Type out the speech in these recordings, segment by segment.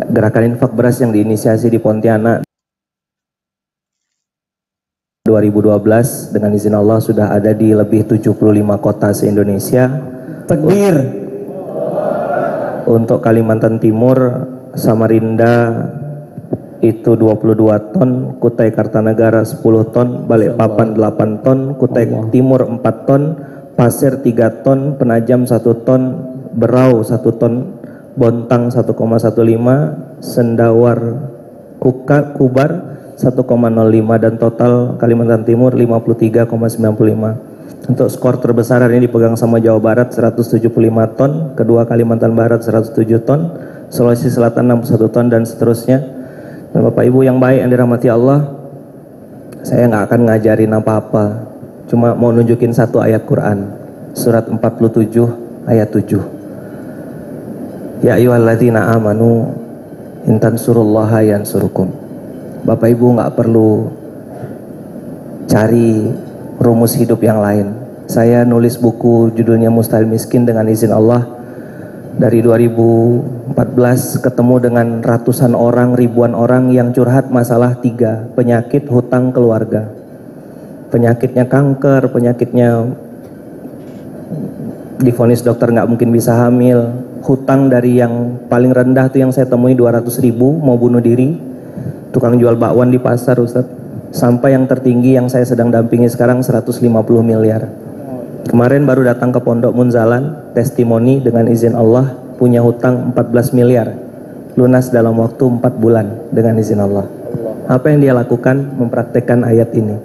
Gerakan infak beras yang diinisiasi di Pontianak 2012 dengan izin Allah sudah ada di lebih 75 kota se-Indonesia. Takbir. Untuk Kalimantan Timur, Samarinda itu 22 ton, Kutai Kartanegara 10 ton, Balikpapan 8 ton, Kutai Timur 4 ton, Pasir 3 ton, Penajam 1 ton, Berau 1 ton, Bontang 1,15, Sendawar Kubar 1,05 dan total Kalimantan Timur 53,95. Untuk skor terbesar hari ini dipegang sama Jawa Barat 175 ton, kedua Kalimantan Barat 107 ton, Sulawesi Selatan 61 ton dan seterusnya. Dan Bapak Ibu yang baik yang dirahmati Allah, saya nggak akan ngajarin apa-apa, cuma mau nunjukin satu ayat Quran, surat 47 ayat 7. Ya ayyuhalladzina amanu in tansurullaha yansurukum. Bapak Ibu nggak perlu cari rumus hidup yang lain. Saya nulis buku judulnya Mustahil Miskin dengan izin Allah. Dari 2014 ketemu dengan ratusan orang, ribuan orang yang curhat masalah 3 penyakit hutang keluarga. Penyakitnya kanker, penyakitnya divonis dokter nggak mungkin bisa hamil, hutang dari yang paling rendah tuh yang saya temui 200.000 mau bunuh diri, tukang jual bakwan di pasar Ustaz, sampai yang tertinggi yang saya sedang dampingi sekarang 150 miliar. Kemarin baru datang ke Pondok Munzalan, testimoni dengan izin Allah punya hutang 14 miliar, lunas dalam waktu 4 bulan dengan izin Allah. Apa yang dia lakukan? Mempraktekkan ayat ini.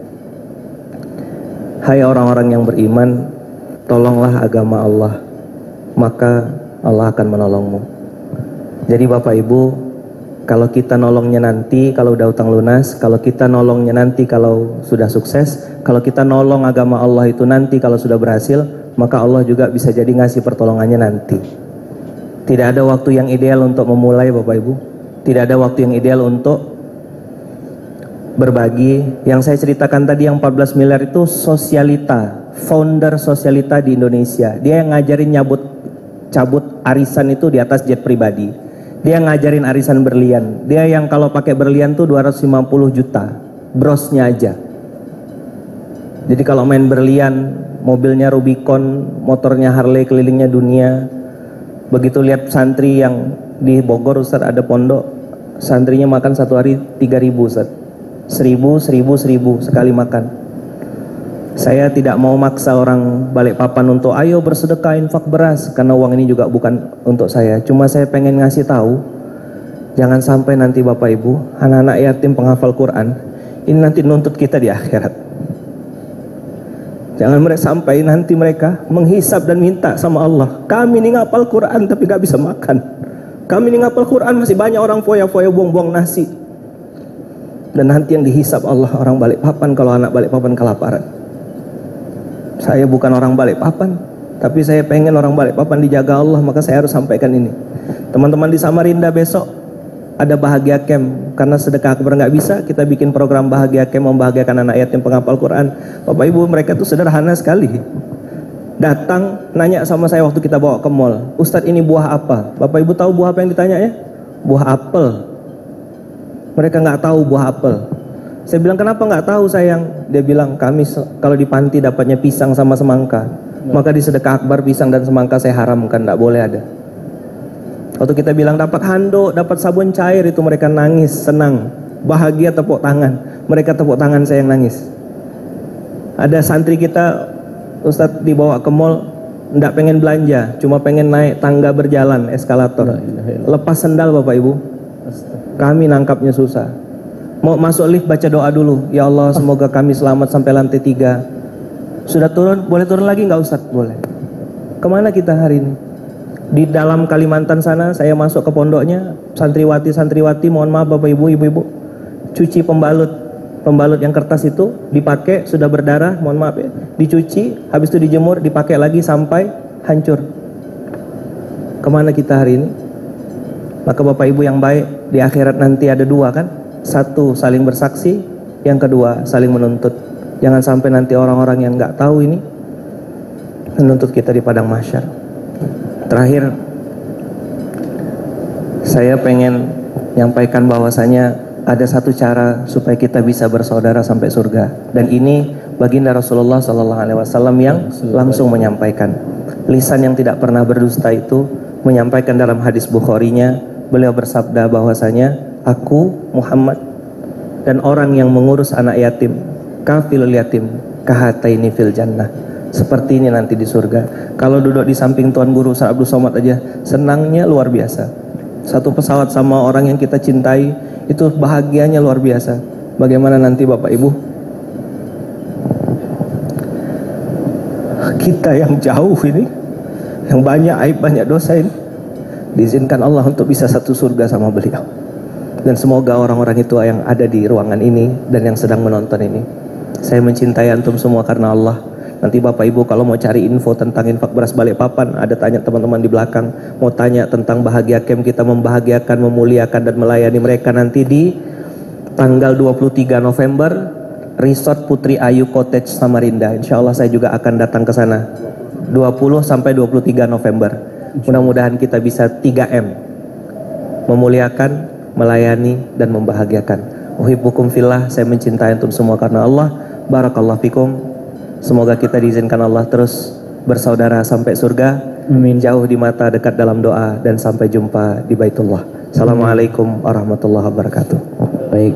Hai orang-orang yang beriman, tolonglah agama Allah, maka Allah akan menolongmu. Jadi Bapak Ibu, kalau kita nolongnya nanti kalau udah utang lunas, kalau kita nolongnya nanti kalau sudah sukses, kalau kita nolong agama Allah itu nanti kalau sudah berhasil, maka Allah juga bisa jadi ngasih pertolongannya nanti. Tidak ada waktu yang ideal untuk memulai Bapak Ibu. Tidak ada waktu yang ideal untuk berbagi. Yang saya ceritakan tadi yang 14 miliar itu Sosialita, founder Sosialita di Indonesia. Dia yang ngajarin cabut arisan itu di atas jet pribadi. Dia ngajarin arisan berlian. Dia yang kalau pakai berlian tuh 250 juta brosnya aja. Jadi kalau main berlian, mobilnya Rubicon, motornya Harley, kelilingnya dunia. Begitu lihat santri yang di Bogor Ustaz ada pondok, santrinya makan satu hari 3.000 Ustaz. 1.000 sekali makan. Saya tidak mau maksa orang Balikpapan untuk ayo bersedekah infak beras, karena uang ini juga bukan untuk saya. Cuma saya pengen ngasih tahu, jangan sampai nanti Bapak Ibu, anak-anak yatim penghafal Quran ini nanti nuntut kita di akhirat. Jangan sampai nanti mereka menghisap dan minta sama Allah, kami ini ngapal Quran tapi gak bisa makan, kami ini ngapal Quran masih banyak orang foya-foya buang-buang nasi. Dan nanti yang dihisap Allah orang Balikpapan kalau anak Balikpapan kelaparan. Saya bukan orang Balikpapan, tapi saya pengen orang Balikpapan dijaga Allah, maka saya harus sampaikan ini. Teman-teman di Samarinda besok ada Bahagia Camp, karena sedekah akbar nggak bisa, kita bikin program Bahagia Camp membahagiakan anak yatim penghafal Quran. Bapak Ibu, mereka tuh sederhana sekali. Datang nanya sama saya waktu kita bawa ke mall, Ustadz ini buah apa? Bapak Ibu tahu buah apa yang ditanya ya? Buah apel. Mereka nggak tahu buah apel. Saya bilang kenapa nggak tahu sayang? Dia bilang kami kalau di panti dapatnya pisang sama semangka, maka di sedekah akbar pisang dan semangka saya haramkan, nggak boleh ada. Waktu kita bilang dapat handuk, dapat sabun cair, itu mereka nangis, senang, bahagia, tepuk tangan. Mereka tepuk tangan, saya yang nangis. Ada santri kita Ustadz dibawa ke mall, nggak pengen belanja, cuma pengen naik tangga berjalan, eskalator, lepas sendal Bapak Ibu. Kami nangkapnya susah. Mau masuk lift baca doa dulu, ya Allah semoga kami selamat sampai lantai 3. Sudah turun, boleh turun lagi nggak Ustadz? Boleh. Kemana kita hari ini? Di dalam Kalimantan sana saya masuk ke pondoknya, santriwati, mohon maaf Bapak Ibu, ibu-ibu, cuci pembalut yang kertas itu dipakai, sudah berdarah, mohon maaf ya, dicuci, habis itu dijemur, dipakai lagi sampai hancur. Kemana kita hari ini? Maka Bapak Ibu yang baik, di akhirat nanti ada 2 kan? 1 saling bersaksi, yang kedua saling menuntut. Jangan sampai nanti orang-orang yang nggak tahu ini menuntut kita di padang mahsyar. Terakhir, saya pengen menyampaikan bahwasanya ada satu cara supaya kita bisa bersaudara sampai surga, dan ini baginda Rasulullah SAW yang langsung menyampaikan. Lisan yang tidak pernah berdusta itu menyampaikan dalam hadis Bukharinya, beliau bersabda bahwasanya aku Muhammad dan orang yang mengurus anak yatim, kafilul yatim, kahataini fil jannah, seperti ini nanti di surga. Kalau duduk di samping Tuan Guru Ustaz Abdul Somad aja senangnya luar biasa. Satu pesawat sama orang yang kita cintai itu bahagianya luar biasa. Bagaimana nanti Bapak Ibu? Kita yang jauh ini, yang banyak aib, banyak dosa ini, diizinkan Allah untuk bisa satu surga sama beliau. Dan semoga orang-orang itu yang ada di ruangan ini dan yang sedang menonton ini, saya mencintai antum semua karena Allah. Nanti Bapak Ibu kalau mau cari info tentang infak beras Balikpapan, ada tanya teman-teman di belakang, mau tanya tentang bahagia camp kita membahagiakan, memuliakan dan melayani mereka nanti di tanggal 23 November Resort Putri Ayu Cottage Samarinda. Insya Allah saya juga akan datang ke sana 20 sampai 23 November. Mudah-mudahan kita bisa 3M, memuliakan, melayani dan membahagiakan. Uhibbukum fillah, saya mencintai antum semua karena Allah. Barakallahu fikum. Semoga kita diizinkan Allah terus bersaudara sampai surga. Amin. Jauh di mata, dekat dalam doa, dan sampai jumpa di Baitullah. Assalamualaikum warahmatullahi wabarakatuh. Baik.